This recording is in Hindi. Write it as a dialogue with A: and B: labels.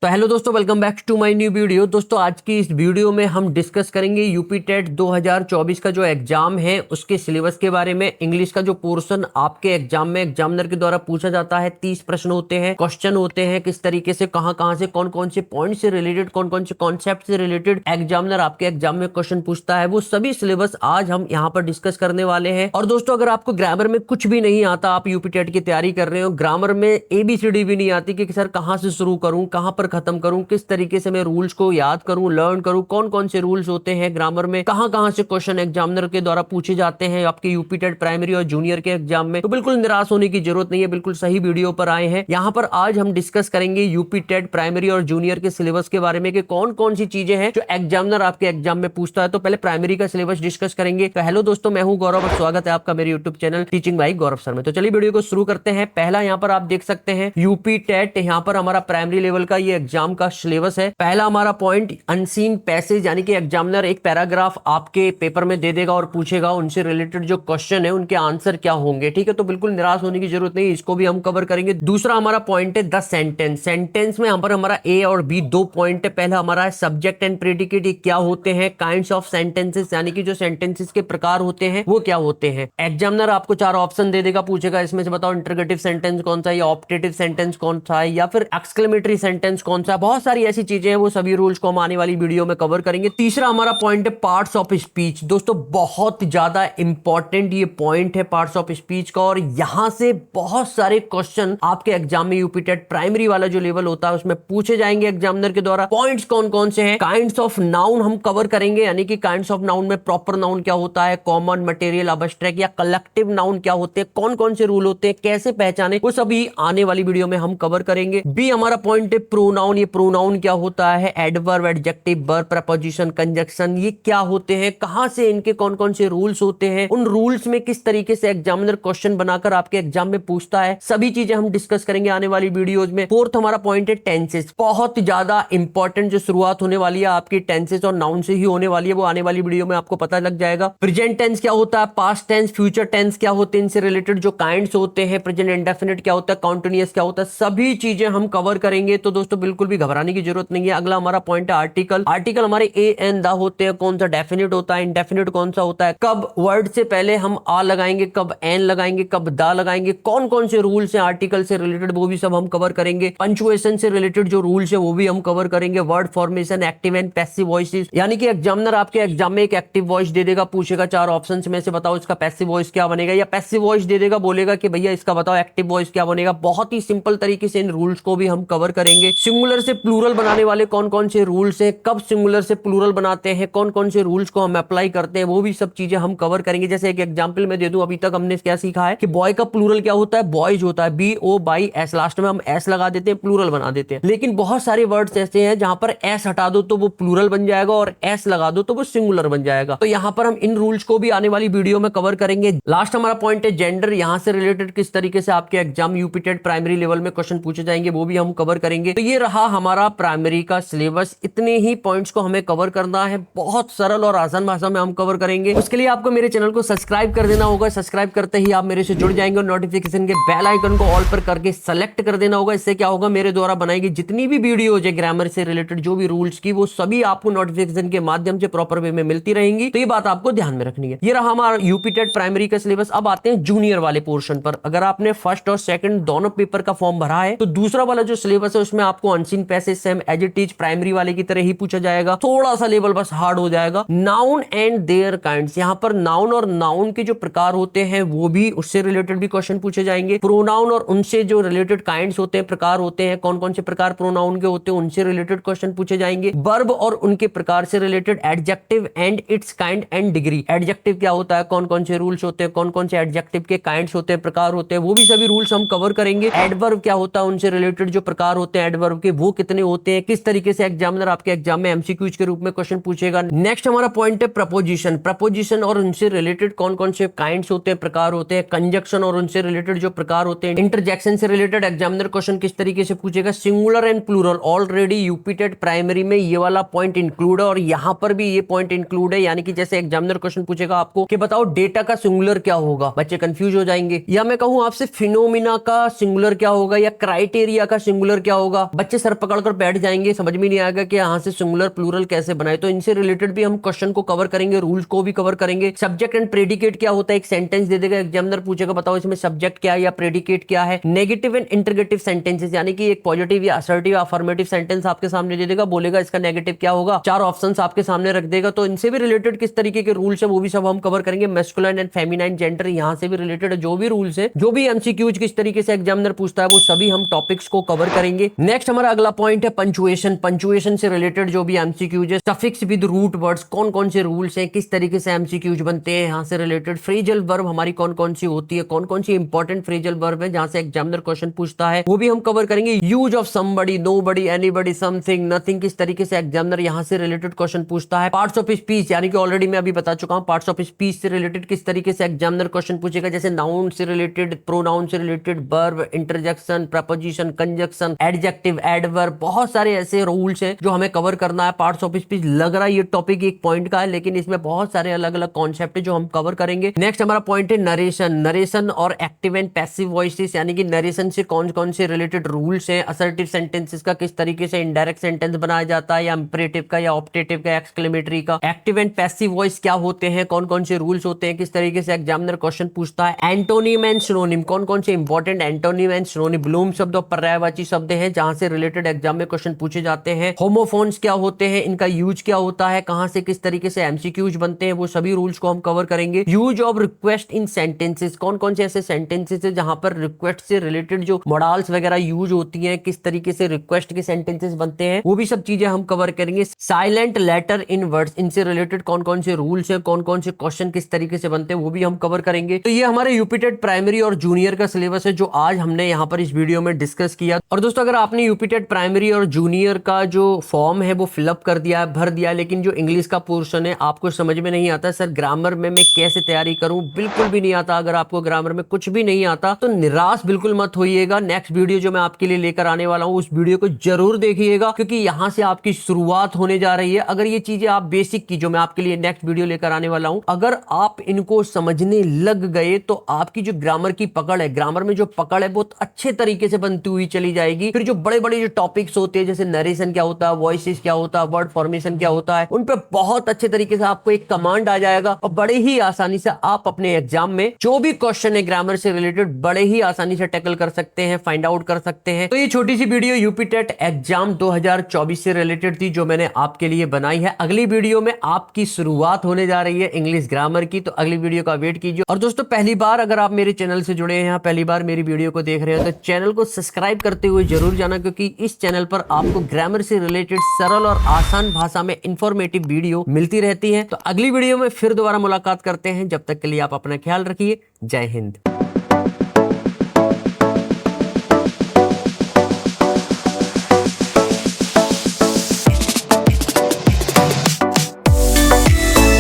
A: तो हेलो दोस्तों, welcome back to my new video. दोस्तों आज की इस वीडियो में हम डिस्कस करेंगे यूपी टेट 2024 का जो एग्जाम है उसके सिलेबस के बारे में। इंग्लिश का जो पोर्शन आपके एग्जाम में एग्जामिनर के द्वारा पूछा जाता है, 30 प्रश्न होते हैं, क्वेश्चन होते हैं, किस तरीके से कहां से कौन कौन से पॉइंट से रिलेटेड, कौन कौन से कॉन्सेप्ट से रिलेटेड एग्जामिनर आपके एग्जाम में क्वेश्चन पूछता है, वो सभी सिलेबस आज हम यहाँ पर डिस्कस करने वाले हैं। और दोस्तों अगर आपको ग्रामर में कुछ भी नहीं आता, आप यूपी टेट की तैयारी कर रहे हो, ग्रामर में ABCD भी नहीं आती कि सर कहां से शुरू करूं, कहां पर खत्म करूं, किस तरीके से मैं रूल्स को याद करूं, लर्न करूं, कौन कौन से रूल्स होते हैं ग्रामर में, कहां से क्वेश्चन एग्जामिनर के द्वारा पूछे जाते हैं आपके यूपी टेट प्राइमरी और जूनियर के एग्जाम में, तो बिल्कुल निराश होने की जरूरत नहीं है, बिल्कुल सही वीडियो पर आए हैं। यहाँ पर आज हम डिस्कस करेंगे यूपी टेट प्राइमरी और जूनियर के सिलेबस के बारे में कि कौन कौन सी चीजें हैं जो एग्जामिनर आपके एग्जाम में पूछता है। तो पहले प्राइमरी का सिलेबस डिस्कस करेंगे। तो हेलो दोस्तों, मैं हूं गौरव और स्वागत है आपका मेरे यूट्यूब चैनल टीचिंग बाय गौरव सर में। तो चलिए वीडियो को शुरू करते हैं। पहला यहाँ पर आप देख सकते हैं यूपी टेट, यहाँ पर हमारा प्राइमरी लेवल का ये एग्जाम का सिलेबस है। पहला हमारा पॉइंट अनसीन पैसेज, यानी कि एग्जामिनर एक पैराग्राफ आपके पेपर में दे देगा और पूछेगा, उनसे रिलेटेड जो क्वेश्चन है उनके आंसर क्या होंगे। ठीक है, तो बिल्कुल निराश होने की जरूरत नहीं, इसको भी हम कवर करेंगे। दूसरा हमारा पॉइंट है द सेंटेंस। सेंटेंस में यहाँ पर हमारा ए और बी दो पॉइंट है। पहला हमारा है सब्जेक्ट एंड प्रेडिकेट, ये क्या होते हैं, काइंड्स ऑफ सेंटेंसेस, यानी कि जो सेंटेंसेस के प्रकार होते हैं वो क्या होते हैं। एग्जामिनर आपको 4 ऑप्शन दे देगा, पूछेगा इसमें से बताओ इंटरोगेटिव सेंटेंस कौन सा है, या ऑप्टेटिव सेंटेंस कौन सा है, या फिर एक्सक्लेमेटरी सेंटेंस कौन सा है। बहुत सारी ऐसी चीजें हैं, वो सभी रूल्स को हम आने वाली वीडियो में कवर करेंगे। तीसरा हमारा पॉइंट है पार्ट्स ऑफ स्पीच। दोस्तों बहुत ज्यादा इंपॉर्टेंट ये पॉइंट है पार्ट्स ऑफ स्पीच का, और यहां से बहुत सारे क्वेश्चन आपके एग्जाम में यूपी टेट प्राइमरी वाला जो लेवल होता है उसमें पूछे जाएंगे एग्जामिनर के द्वारा। पॉइंट्स कौन कौन से हैं, काइंड्स ऑफ नाउन हम कवर करेंगे, यानी कि काइंड्स ऑफ नाउन में प्रॉपर नाउन क्या होता है, कॉमन, मटेरियल, अबस्ट्रैक्ट या कलेक्टिव नाउन क्या होते हैं, कौन कौन से रूल होते हैं, कैसे पहचाने, वो सभी आने वाली वीडियो में हम कवर करेंगे। बी हमारा पॉइंट है प्रोनाउन। ये प्रोनाउन क्या होता है, adverb, adjective, verb, preposition, conjunction, ये क्या होते हैं, कहां से इनके कौन कौन से रूल्स होते हैं, उन रूल्स में किस तरीके से एग्जामिनर क्वेश्चन बनाकर आपके एग्जाम में पूछता है, सभी चीजें हम डिस्कस करेंगे आने वाली वीडियोज में। फोर्थ हमारा पॉइंट है टेंसेस। बहुत ज्यादा इंपॉर्टेंट जो शुरुआत होने वाली है आपकी टेंसेस और नाउन से ही होने वाली है, वो आने वाली वीडियो में आपको पता लग जाएगा। प्रेजेंट टेंस क्या होता है, पास्ट टेंस, फ्यूचर टेंस क्या होते हैं, इनसे रिलेटेड जो काइंड्स होते हैं, प्रेजेंट इंडेफिनिट क्या होता है, कॉन्टिन्यूअस क्या होता है, सभी चीजें हम कवर करेंगे। तो दोस्तों बिल्कुल भी घबराने की जरूरत नहीं है। अगला हमारा पॉइंट है आर्टिकल। आर्टिकल हमारे ए एन द होते हैं, कौन सा डेफिनिट होता है, इंडेफिनिट कौन सा होता है, कब वर्ड से पहले हम आ लगाएंगे, कब एन लगाएंगे, कब द लगाएंगे, कौन कौन से रूल्स हैं आर्टिकल से रिलेटेड, वो भी सब हम कवर करेंगे। पंचुएशन से रिलेटेड जो रूल्स है वो भी हम कवर करेंगे। Word formation, active and passive voices, यानी कि एग्जामिनर आपके एग्जाम में एक एक्टिव वॉइस दे देगा, पूछेगा 4 ऑप्शन में से बताओ इसका पैसिव वॉइस क्या बनेगा, या पैसिव वॉइस दे देगा, बोलेगा कि भैया इसका बताओ एक्टिव वॉइस क्या बनेगा। बहुत ही सिंपल तरीके से इन रूल्स को भी हम कवर करेंगे। सिंगुलर से प्लूरल बनाने वाले कौन कौन से रूल्स है, कब सिंगुलर से प्लूरल बनाते हैं, कौन कौन से रूल्स को हम अप्लाई करते हैं, वो भी सब चीजें हम कवर करेंगे। जैसे एक एग्जांपल मैं दे दूं, अभी तक हमने क्या सीखा है कि बॉय का प्लूरल क्या होता है, बॉयज होता है, BOYS, लास्ट में हम एस लगा देते हैं, प्लूरल बना देते हैं। लेकिन बहुत सारे वर्ड्स ऐसे हैं जहां पर एस हटा दो तो वो प्लूरल बन जाएगा, और एस लगा दो तो वो सिंगुलर बन जाएगा। तो यहां पर हम इन रूल्स को भी आने वाली वीडियो में कवर करेंगे। लास्ट हमारा पॉइंट है जेंडर। यहां से रिलेटेड किस तरीके से आपके exam UP TET primary level में क्वेश्चन पूछे जाएंगे, वो भी हम कवर करेंगे। तो ये रहा हमारा प्राइमरी का सिलेबस। इतने ही पॉइंट्स को हमें कवर करना है, बहुत सरल और आसान भाषा में हम कवर करेंगे। उसके लिए आपको मेरे चैनल को सब्सक्राइब कर देना होगा। सब्सक्राइब करते ही आप मेरे से जुड़ जाएंगे और नोटिफिकेशन के बेल आइकन को ऑल पर करके सेलेक्ट कर देना होगा। इससे क्या होगा, मेरे द्वारा बनाई गई जितनी भी वीडियोज है ग्रामर से रिलेटेड, जो भी रूल्स की, वो सभी आपको नोटिफिकेशन के माध्यम से प्रॉपर वे में मिलती रहेंगी। तो ये बात आपको ध्यान में रखनी है। ये रहा हमारा यूपी टेट प्राइमरी का सिलेबस। अब आते हैं जूनियर वाले पोर्शन पर। अगर आपने फर्स्ट और सेकंड दोनों पेपर का फॉर्म भरा है तो दूसरा वाला जो सिलेबस है उसमें आपको unseen passage same as it is primary वाले की तरह ही पूछा जाएगा। थोड़ा सा लेवल बस हार्ड हो जाएगा। नाउन एंड देयर काइंड्स, यहां पर नाउन और नाउन के जो प्रकार होते हैं वो भी, उससे रिलेटेड भी क्वेश्चन पूछे जाएंगे। प्रोनाउन और उनसे जो रिलेटेड काइंड्स होते हैं, प्रकार होते हैं, कौन कौन से प्रकार प्रोनाउन के होते हैं, उनसे रिलेटेड क्वेश्चन पूछे जाएंगे। वर्ब और उनके प्रकार से related, adjective and it's kind and degree, adjective क्या होता है, कौन कौन से रूल्स होते हैं, कौन कौन से एडजेक्टिव के काइंड्स होते हैं, प्रकार होते हैं, वो भी सभी रूल्स हम कवर करेंगे। एडवर्ब क्या होता है, उनसे रिलेटेड जो प्रकार होते हैं एडवर्ब के, वो कितने होते हैं, किस तरीके से एग्जामिनर आपके एग्जाम में एमसीक्यूज के रूप में क्वेश्चन पूछेगा। नेक्स्ट हमारा पॉइंट है प्रपोजिशन। प्रपोजिशन और उनसे रिलेटेड कौन कौन से काइंड्स होते हैं, प्रकार होते हैं। कंजक्शन और उनसे रिलेटेड जो प्रकार होते हैं। इंटरजेक्शन से रिलेटेड एग्जामिनर क्वेश्चन किस तरीके से पूछेगा। Singular and plural, already UP TET primary में ये वाला पॉइंट इंक्लूड है और यहां पर भी ये पॉइंट इंक्लूड है। यानी कि जैसे एग्जामिनर क्वेश्चन पूछेगा आपको कि बताओ डेटा का सिंगुलर क्या होगा, बच्चे कंफ्यूज हो जाएंगे। या मैं कहूं आपसे फिनोमिना का सिंगुलर क्या होगा, या क्राइटेरिया का सिंगुलर क्या होगा, बच्चे बच्चे सर पकड़कर बैठ जाएंगे, समझ में नहीं आएगा कि यहाँ से सिंगुलर प्लूरल कैसे बनाए। तो इनसे रिलेटेड भी हम क्वेश्चन को कवर करेंगे, रूल्स को भी कवर करेंगे। सब्जेक्ट एंड प्रेडिकेट क्या होता है, एक सेंटेंस दे देगा, एग्जामिनर पूछेगा बताओ इसमें सब्जेक्ट क्या है या प्रेडिकेट क्या है। नेगेटिव एंड इंटरगेटिव सेंटेंसेस, यानी कि एक पॉजिटिव या असर्टिव अफर्मेटिव सेंटेंस आपके सामने दे देगा, बोलेगा इसका नेगेटिव क्या होगा, 4 ऑप्शंस आपके सामने रख देगा। तो इनसे भी रिलेटेड किस तरीके के रूल्स है वो भी सब हम कवर करेंगे। मैस्कुलाइन एंड फेमिनाइन जेंडर, यहां से भी रिलेटेड जो भी रूल्स है, जो भी एमसीक्यूज किस तरीके से एग्जामिनर पूछता है, वो सभी हम टॉपिक्स को कवर करेंगे। नेक्स्ट हमारा अगला पॉइंट है पंचुएशन। पंचुएशन से रिलेटेड जो भी एमसीक्यूज है, सफिक्स विद रूट वर्ड्स, कौन कौन से रूल्स हैं, किस तरीके से एमसीक्यूज बनते हैं, यहां से रिलेटेड फ्रेजल वर्ब हमारी कौन कौन सी होती है, कौन कौन सी इंपॉर्टेंट फ्रेजल वर्ब है जहां से एग्जामिनर क्वेश्चन पूछता है, वो भी हम कवर करेंगे। Use of somebody, nobody, anybody, something, nothing, किस तरीके से एग्जामिनर यहां से रिलेटेड क्वेश्चन पूछता है। पार्ट्स ऑफ स्पीच, यानी कि ऑलरेडी मैं अभी बता चुका हूं, पार्ट्स ऑफ स्पीच से रिलेटेड किस तरीके से एग्जामिनर क्वेश्चन पूछेगा, जैसे नाउन से रिलेटेड, प्रोनाउन से related, verb, interjection, preposition, conjunction, adjective, adverb, बहुत सारे ऐसे रूल्स हैं जो हमें कवर करना है। पार्ट्स ऑफ स्पीच लग रहा है ये टॉपिक एक पॉइंट का है, लेकिन इसमें बहुत सारे अलग अलग कॉन्सेप्ट है जो हम कवर करेंगे। नेक्स्ट हमारा पॉइंट है नरेशन। नरेशन और एक्टिव एंड पैसिव वॉइसेस, यानी कि नरेशन से कौन कौन से रिलेटेड रूल्स हैं, असर्टिव सेंटेंसेस का किस तरीके से इनडायरेक्ट सेंटेंस बनाया जाता है, या इंपरेटिव का या ऑप्टेटिव का, एक्सक्लेमेटरी का। एक्टिव एंड पैसिव वॉइस क्या होते हैं, कौन कौन से रूल्स होते हैं, किस तरीके से एग्जामिनर क्वेश्चन पूछता है। एंटोनिम एंड सिनोनिम, कौन कौन से important antonym and synonym, Bloom शब्द और पर्यायवाची शब्द हैं जहां से रिलेटेड एग्जाम में क्वेश्चन पूछे जाते हैं। होमोफोन्स क्या होते हैं, इनका यूज क्या होता है, कहां से किस तरीके से एमसीक्यूज बनते हैं, वो सभी रूल्स को हम कवर करेंगे। Use of request in sentences, कौन कौन से ऐसे सेंटेंसेस है जहां पर रिक्वेस्ट से रिलेटेड जो मॉडल्स वगैरह यूज होती हैं, किस तरीके से रिक्वेस्ट के सेंटेंसेस बनते हैं, वो भी सब चीजें हम कवर करेंगे। साइलेंट लेटर इन वर्ड्स, इनसे रिलेटेड कौन कौन से रूल्स हैं, कौन कौन से क्वेश्चन किस तरीके से बनते हैं, वो भी हम कवर करेंगे। तो ये हमारे यूपीटेट प्राइमरी और जूनियर का सिलेबस है जो आज हमने यहाँ पर इस वीडियो में डिस्कस किया। और दोस्तों अगर आपने यूपीटेट प्राइमरी और जूनियर का जो फॉर्म है वो फिलअप कर दिया है, भर दिया, लेकिन जो इंग्लिश का पोर्शन है आपको समझ में नहीं आता, सर ग्रामर में मैं कैसे तैयारी करूं, बिल्कुल भी नहीं आता। अगर आपको ग्रामर में कुछ भी नहीं आता तो निराश बिल्कुल मत होइएगा। नेक्स्ट वीडियो जो मैं आपके लिए लेकर आने वाला हूं उस वीडियो को जरूर देखिएगा, क्योंकि यहां से आपकी शुरुआत होने जा रही है। अगर ये चीजें आप बेसिक की जो मैं आपके लिए नेक्स्ट वीडियो लेकर आने वाला हूं, अगर आप इनको समझने लग गए तो आपकी जो ग्रामर की पकड़ है, ग्रामर में जो पकड़ है बहुत अच्छे तरीके से बनती हुई चली जाएगी। फिर जो बड़े बड़े जो टॉपिक्स होते हैं, जैसे नरेशन क्या होता है, वॉइसेस क्या होता है, वर्ड फॉर्मेशन क्या होता है, उन पे बहुत अच्छे तरीके से आपको एक कमांड आ जाएगा और बड़े ही आसानी से आप अपने एग्जाम में जो भी क्वेश्चन है ग्रामर से रिलेटेड बड़े ही आसानी से टैकल कर सकते हैं, फाइंड आउट कर सकते हैं। तो ये छोटी सी वीडियो यूपीटेट एग्जाम 2024 से रिलेटेड थी जो मैंने आपके लिए बनाई है। अगली वीडियो में आपकी शुरुआत होने जा रही है इंग्लिश ग्रामर की, तो अगली वीडियो का वेट कीजिए। और दोस्तों पहली बार अगर आप मेरे चैनल से जुड़े हैं, पहली बार मेरी वीडियो को देख रहे हैं, तो चैनल को सब्सक्राइब करते हुए जरूर जाना, क्योंकि इस चैनल पर आपको ग्रामर से रिलेटेड सरल और आसान भाषा में इंफॉर्मेटिव वीडियो मिलती रहती है। तो अगली वीडियो में फिर दोबारा मुलाकात करते हैं, जब तक के लिए आप अपना ख्याल रखिए। जय हिंद।